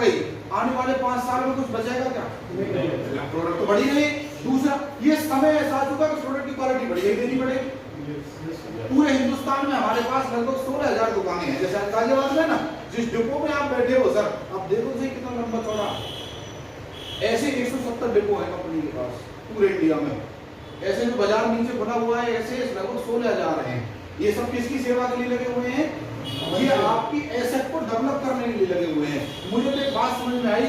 गई, आने वाले 5 साल में कुछ बचेगा क्या? नहीं, प्रोडक्ट तो बढ़ी नहीं। दूसरा, ये समय ऐसा आ चुका कि प्रोडक्ट की क्वालिटी बढ़िया ही देनी पड़ेगी। पूरे हिंदुस्तान में हमारे पास लगभग 16,000 दुकानें हैं। जैसे गाजियाबाद में ना, जिस डिपो में आप बैठे हो सर, आप देखो सही कितना लंबा चौड़ा, ऐसे 170 डिपो है कंपनी के पास पूरे इंडिया में। ऐसे जो बाजार नीचे बना हुआ है, ऐसे लगभग 16,000 हैं। ये सब किसकी सेवा के लिए लगे हुए हैं? ये आपकी एसेट को डेवलप करने के लिए लगे हुए हैं। मुझे तो एक बात समझ में आई,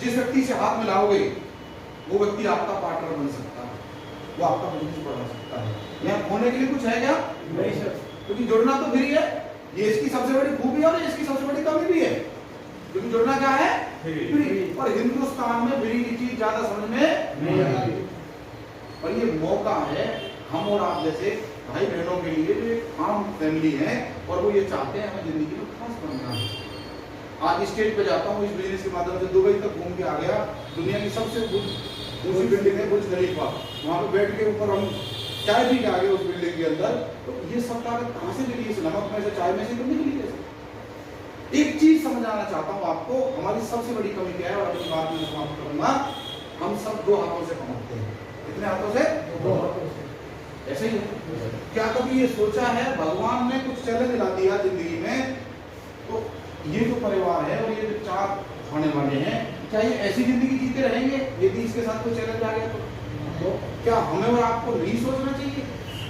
जिस व्यक्ति से हाथ मिलाओगे वो व्यक्ति आपका पार्टनर बन सकता है, वो आपका बिजनेस बढ़ा सकता है। यहाँ होने के लिए कुछ है क्या? नहीं सर, क्योंकि जुड़ना तो फ्री है। ये इसकी सबसे बड़ी खूबी है और इसकी सबसे बड़ी कमी भी है, क्योंकि जुड़ना क्या है? फ्री। और हिंदुस्तान में फ्री की चीज ज्यादा समझ में नहीं आती। और ये मौका है हम और आप जैसे भाई बहनों के लिए, जो एक आम फैमिली है और वो ये चाहते हैं हमें जिंदगी में खास बनना है। आज स्टेज पे जाता हूँ, इस बिजनेस के माध्यम से दुबई तक घूम के आ गया। दुनिया की सबसे ऊंची बिल्डिंग है बुर्ज खलीफा, वहाँ पे बैठ के ऊपर हम चाय पी के आ गए उस बिल्डिंग के अंदर। तो ये सब ताकत कहाँ से मिली? इस नमक में से, चाय में से तो नहीं मिली। एक चीज समझाना चाहता हूँ आपको, हमारी सबसे बड़ी कमी क्या है, और अपनी बात में समाप्त करूंगा। हम सब 2 हाथों से कमाते हैं। कितने हाथों से? 2 हाथों से। ऐसे ही है। क्या कभी ये सोचा है भगवान ने कुछ चैलेंज ला दिया जिंदगी में, तो ये जो परिवार है और ये जो 4 होने वाले हैं, क्या ये ऐसी जिंदगी जीते रहेंगे यदि इसके साथ कोई चैलेंज आ गया? तो क्या हमें और आपको नहीं सोचना चाहिए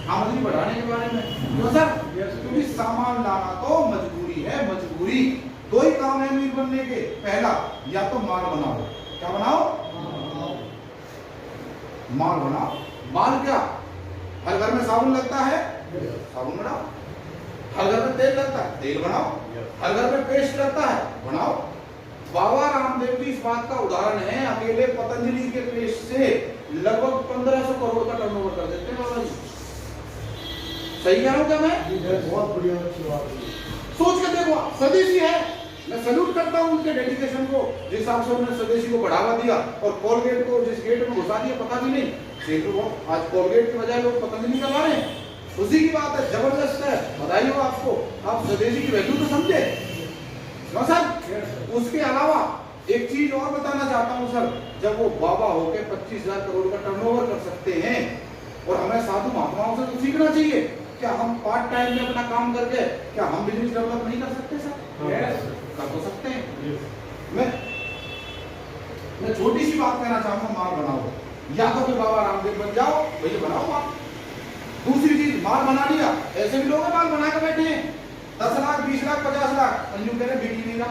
आमदनी बढ़ाने के बारे में? क्यों सर? क्योंकि सामान लाना तो मजबूरी है, मजबूरी। 2 ही काम है अमीर बनने के। पहला, या तो माल बनाओ। क्या बनाओ? माल बनाओ। माल क्या? हर घर में साबुन लगता है, साबुन बनाओ। हर घर में तेल लगता है, तेल बनाओ। हर घर में पेस्ट लगता है, बनाओ। बाबा रामदेव जी इस बात का उदाहरण है। अकेले पतंजलि के पेस्ट से लगभग 1500 करोड़ का टर्नओवर कर देते हैं बाबा जी। सही कह रहा हूं क्या मैं? बहुत बढ़िया बात। सोच के देखो, स्वदेशी है। मैं सैल्यूट करता हूं उनके डेडिकेशन को, जिस हिसाब से उन्होंने स्वदेशी को बढ़ावा दिया और कोलगेट को जिस गेट में घुसा दिया पता भी नहीं। आज कोलगेट की बजाय लोग पतंजलि का ला रहे हैं। उसी की बात है, जबरदस्त है, बधाई हो आपको। आप स्वदेशी की वैल्यू तो समझे ना सर। उसके अलावा एक चीज और बताना चाहता हूं सर, जब वो बाबा होके 25,000 करोड़ का टर्नओवर कर सकते हैं, और हमें साधु महात्माओं से तो सीखना चाहिए। क्या हम पार्ट टाइम में अपना काम करके क्या हम बिजनेस डेवलप नहीं कर सकते सर? कर तो सकते हैं। मैं छोटी सी बात कहना चाहूंगा, माल बनाओ। या तो फिर बाबा रामदेव बन जाओ, भैया बनाओ माल। दूसरी चीज, माल बना लिया, ऐसे भी लोग हैं माल बना के बैठे हैं 10 लाख 20 लाख 50 लाख। अंजू कह रहे बिकी नहीं रहा,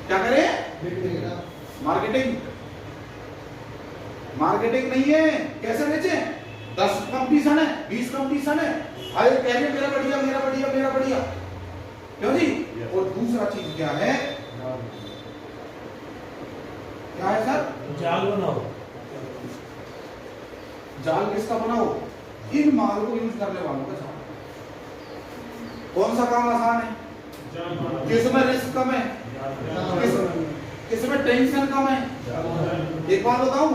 क्या करें? मार्केटिंग। मार्केटिंग नहीं है, कैसे बेचे? 10 कंपटीशन है, 20 कंपटीशन है, हर कह रहे मेरा बढ़िया मेरा बढ़िया मेरा बढ़िया, क्यों जी? और दूसरा चीज क्या है? क्या है सर? जाल बनाओ। जाल किसका बनाओ? इन माल को यूज करने वालों का जाल। कौन सा काम आसान है? किसमें रिस्क कम है? किसमें टेंशन कम है? एक बात बताऊं,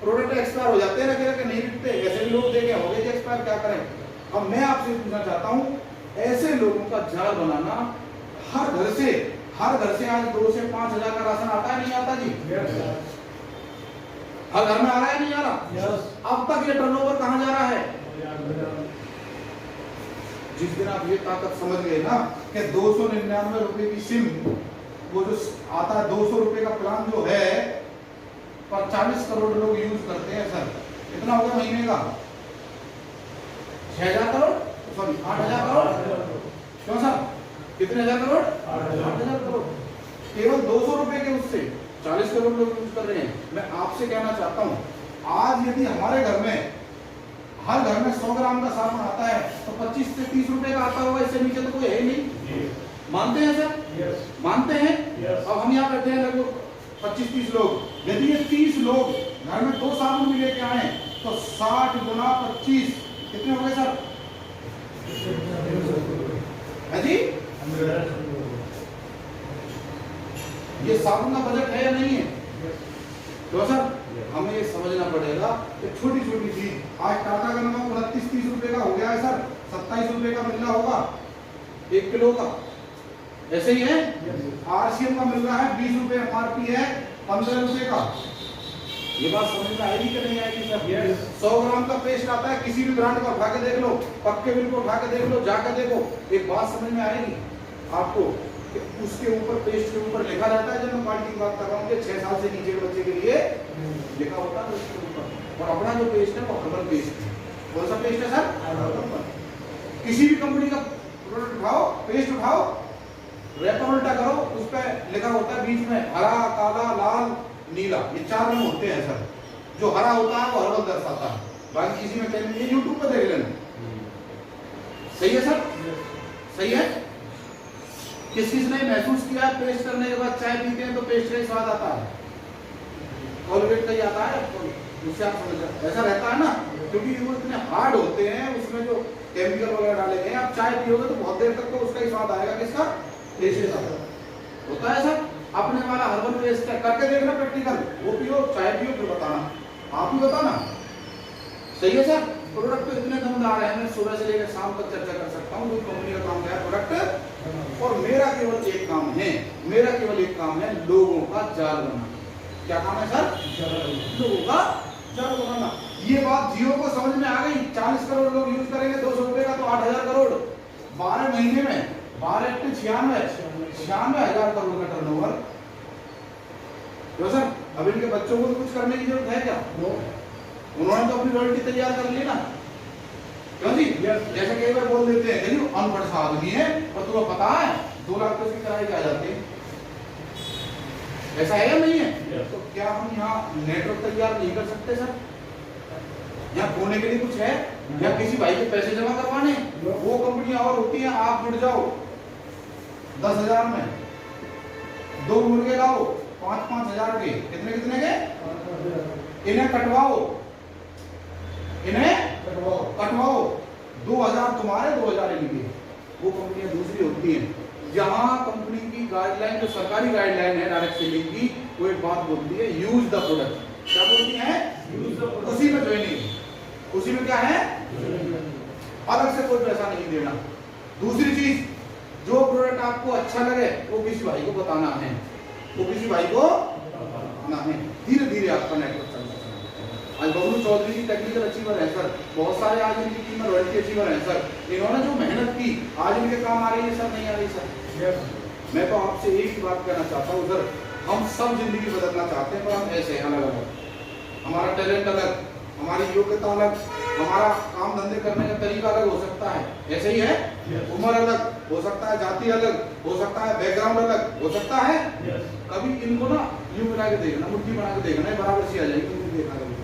प्रोडक्ट एक्सपायर हो जाते हैं, रखे रखे नहीं बिकते। ऐसे भी लोग देखे होंगे कि एक्सपायर, क्या करें? अब मैं आपसे पूछना चाहता हूं, ऐसे लोगों का जाल बनाना, हर घर से आज 2 से 5 हजार का राशन आता है नहीं आता जी? हर घर में आ रहा है नहीं आ रहा? अब तक ये टर्नओवर कहां जा रहा है? जिस दिन आप ये ताकत समझ गए ना कि 299 रुपए की सिम, वो जो आता है 200 रुपए का प्लान जो है, पर 40 करोड़ लोग यूज करते हैं सर। कितना होगा महीने का? 6,000 करोड़, सॉरी 8,000 करोड़। क्यों सर? कितने हजार करोड़? 8,000 करोड़। केवल 200 रुपए के उससे 40 करोड़ लोग यूज कर रहे हैं। मैं आपसे कहना चाहता हूं, आज यदि हमारे घर में, हर घर में 100 ग्राम का सामान आता है, तो 25 से 30 रुपए का आता होगा, इससे नीचे तो कोई है नहीं। मानते हैं सर? मानते हैं? अब हम यहाँ बैठे हैं लगभग 25-30 लोग। यदि ये 30 लोग घर में 2 साबुन भी लेके आए, तो 60 गुना 25 कितने हो गए सर? है जी? ये साबुन का बजट है या नहीं है? तो सर हमें ये समझना पड़ेगा कि छोटी छोटी चीज, आज टाटा का नमक 29-30 रुपए का हो गया है सर, 27 रुपए का मिल रहा होगा 1 किलो का। ऐसे ही है। आरसीएम का मिल रहा है 20 रुपए, एमआरपी है 15 रुपए का। ये बात समझ में आएगी कि नहीं आएगी सर? 100 ग्राम का पेस्ट आता है, किसी भी ब्रांड का उठा के देख लो, पक्के बिल को उठा के देख लो, जाकर देखो, एक बात समझ में आएगी आपको कि उसके ऊपर, पेस्ट के ऊपर लिखा रहता है, जब मैं क्वालिटी की बात कर रहा हूँ कि 6 साल से नीचे के बच्चे के लिए लिखा होता है उसके ऊपर। और अपना जो पेस्ट है वो हर्बल पेस्ट है। कौन सा पेस्ट है सर? किसी भी कंपनी का प्रोडक्ट उठाओ, पेस्ट उठाओ, रैपर उल्टा करो, उस पर लिखा होता है बीच में हरा, काला, लाल, नीला, ये 4 रंग होते हैं सर। जो हरा होता है वो हर्बल दर्शाता है, बाकी किसी में कहने नहीं, यूट्यूब पर देख लेना। सही है सर? सही है? किस किस ने महसूस किया है पेस्ट करने के बाद चाय पीते हैं तो पेस्ट का ही स्वाद आता है, कोलगेट का ही आता है, उससे आप समझ जाए ऐसा रहता है ना, क्योंकि वो इतने हार्ड होते हैं, उसमें जो केमिकल वगैरह डाले गए हैं। आप चाय पियोगे तो बहुत देर तक तो उसका ही स्वाद आएगा, किसका? पेस्ट का होता है सर। अपने वाला हर्बल पेस्ट करके देखना प्रैक्टिकल, वो पियो, चाय पियो, फिर बताना, आप ही बताना। सही है सर? प्रोडक्ट तो इतने दमदार है, मैं सुबह से लेकर शाम तक चर्चा कर सकता हूँ। कोई कंपनी का काम क्या है? प्रोडक्ट। और मेरा केवल एक काम है, मेरा केवल एक काम है, लोगों का जाल बनाना। क्या काम है सर? लोगों का जाल बनाना। ये बात जियो को समझ में आ गई। 40 करोड़ लोग यूज करेंगे, 200 रुपए का तो 8000 करोड़, 12 महीने में 12 × 96,000 करोड़ का टर्नओवर। तो सर अब इनके बच्चों को तो कुछ करने की जरूरत है क्या? उन्होंने तो अपनी रॉयल्टी तैयार कर ली ना, क्यों जी? जैसे कई बार बोल देते हैं कि अनपढ़ सा आदमी है और तुम्हें पता है 2 लाख तो उसकी किराए आ जाते हैं, ऐसा है या नहीं है? तो क्या हम यहाँ नेटवर्क तैयार नहीं कर सकते सर? यहाँ खोने के लिए कुछ है या किसी भाई के पैसे जमा करवाने? वो कंपनियां और होती हैं, आप जुड़ जाओ 10,000 में, 2 मुर्गे लाओ 5-5 हज़ार के, कितने के, इन्हें कटवाओ, कटवाओ 2,000 तुम्हारे, 2,000 इनके। वो कंपनियां दूसरी होती हैं। यहाँ कंपनी की गाइडलाइन, जो सरकारी गाइडलाइन है डायरेक्ट सेलिंग की, वो एक बात बोलती है, यूज द प्रोडक्ट। क्या बोलती है? उसी में ज्वाइनिंग, उसी में क्या है, अलग से कोई पैसा नहीं देना। दूसरी चीज, जो प्रोडक्ट आपको अच्छा लगे वो किसी भाई को बताना है, वो किसी भाई को बताना है। धीरे धीरे आपका नेटवर्क चलता है। आज बबलू चौधरी जी टेक्निकल अचीवर है सर, बहुत सारे आज इनकी टीम में रॉयल्टी अचीवर है सर। इन्होंने जो मेहनत की आज इनके काम आ रही है सर, नहीं आ रही सर? मैं तो आपसे एक ही बात कहना चाहता हूँ सर, हम सब जिंदगी बदलना चाहते हैं, पर हम ऐसे अलग अलग, हमारा टैलेंट अलग, हमारी योग्यता अलग, हमारा काम धंधे करने का तरीका अलग हो सकता है, ऐसे ही है। उम्र अलग हो सकता है, जाति अलग हो सकता है, बैकग्राउंड अलग हो सकता है। कभी इनको ना यूं मिला के देखना, मुट्ठी बना के देखना, बराबर सी आ जाएगी, मुझे देखना कभी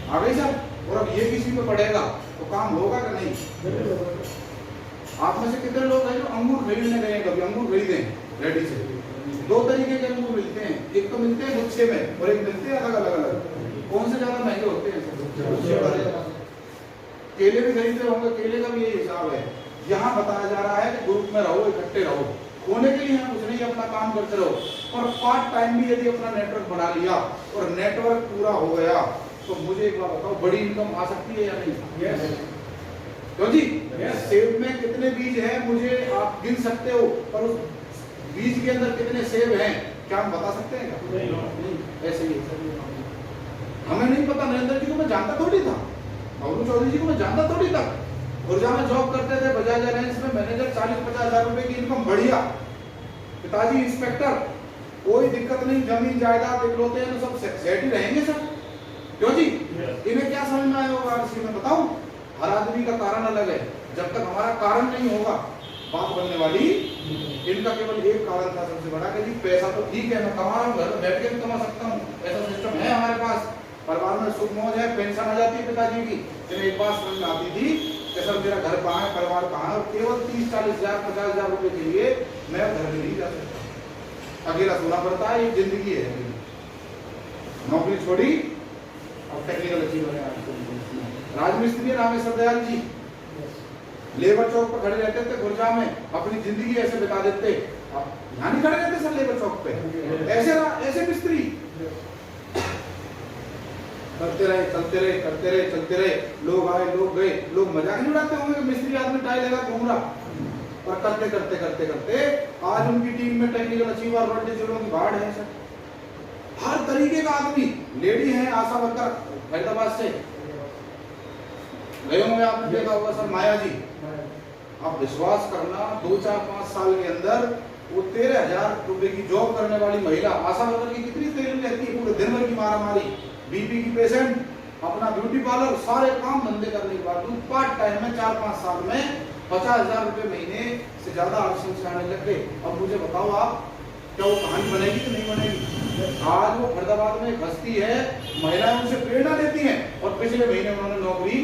आ गई सर। और अब ये किसी पे पड़ेगा तो काम होगा कि नहीं? आप में से कितने लोग हैं जो अंगूर खरीदने गए, कभी अंगूर खरीदे रेडी से? 2 तरीके के अंगूर मिलते हैं, एक तो मिलते हैं गुच्छे में और एक मिलते हैं अलग अलग। कौन से ज्यादा महंगे होते हैं? केले भी खरीदते होंगे, केले का भी यही हिसाब है। यहाँ बताया जा रहा है कि ग्रुप में रहो, इकट्ठे रहो, होने के लिए कुछ नहीं, अपना काम करते रहो। और पार्ट टाइम भी यदि अपना नेटवर्क बना लिया और नेटवर्क पूरा हो गया तो मुझे एक बात बताओ, बड़ी इनकम आ सकती है या नहीं? क्यों जी? सेब में कितने बीज हैं मुझे आप गिन सकते हो, पर उस बीज के अंदर कितने सेब हैं क्या हम बता सकते हैं क्या? नहीं। ऐसे ही हमें नहीं पता। नरेंद्र जी को मैं जानता थोड़ी था, बबलू चौधरी जी को मैं जानता थोड़ी था। गुरजा में जॉब करते थे, बजाज अलायंस में मैनेजर, 40-50 हज़ार रुपए की इनकम, बढ़िया। पिताजी इंस्पेक्टर, कोई दिक्कत नहीं, जमीन जायदाद इकलौते हैं तो सब सेट ही रहेंगे सर। क्यों जी? इन्हें क्या समझ में आया होगा आरसी में? बताऊं, हर आदमी का कारण अलग है। जब तक हमारा कारण नहीं होगा बात बनने वाली। इनका केवल एक कारण था सबसे बड़ा कि जी पैसा तो ठीक है, मैं कमा रहा हूँ, घर में बैठ के भी कमा सकता हूँ, ऐसा सिस्टम है हमारे पास, परिवार में सुख मौज है, पेंशन आ जाती है पिताजी की। जिन्हें एक बात समझ में आती थी कि सर मेरा घर कहाँ है, परिवार कहाँ है, और केवल 30-40 हज़ार 50 हज़ार रुपए के लिए मैं घर में नहीं जा सकता, अकेला सोना पड़ता है। ये जिंदगी है। नौकरी छोड़ी और टेक्निकल अचीवर है। राजमिस्त्री रामेश्वर दयाल जी लेबर चौक पर खड़े रहते थे गुरजा में, अपनी जिंदगी ऐसे बिता देते। यहाँ नहीं खड़े रहते सर लेबर चौक पे, ऐसे मिस्त्री करते रहे, चलते रहे, करते रहे, चलते रहे। लोग आए, लोग गए, लोग मजाक नहीं उड़ाते होंगे कि मिस्त्री आदमी टाई लगा घूम रहा, और करते करते करते करते आज उनकी टीम में टेक्निकल अचीवर वर्ल्ड जिलों की बाढ़ है सर। हर तरीके का आदमी, लेडी है आशा वर्कर हैदराबाद से गए होंगे, आपने देखा होगा सर, माया जी। आप विश्वास करना 2, 4, 5 साल के अंदर वो 13,000 रुपए की जॉब करने वाली महिला, आशा वर्कर की कितनी तैयारी रहती है, पूरे दिन भर की मारामारी, बीपी की पेशेंट, अपना ब्यूटी पार्लर, सारे काम धंधे करने के बाद पार्ट टाइम में 4-5 साल में 50,000 रुपए महीने से ज्यादा आरक्षण से आने लग गए। अब मुझे बताओ आप, क्या वो कहानी बनेगी कि नहीं बनेगी? आज वो फरीदाबाद में बस्ती है, महिलाएं उनसे प्रेरणा लेती हैं और पिछले महीने उन्होंने नौकरी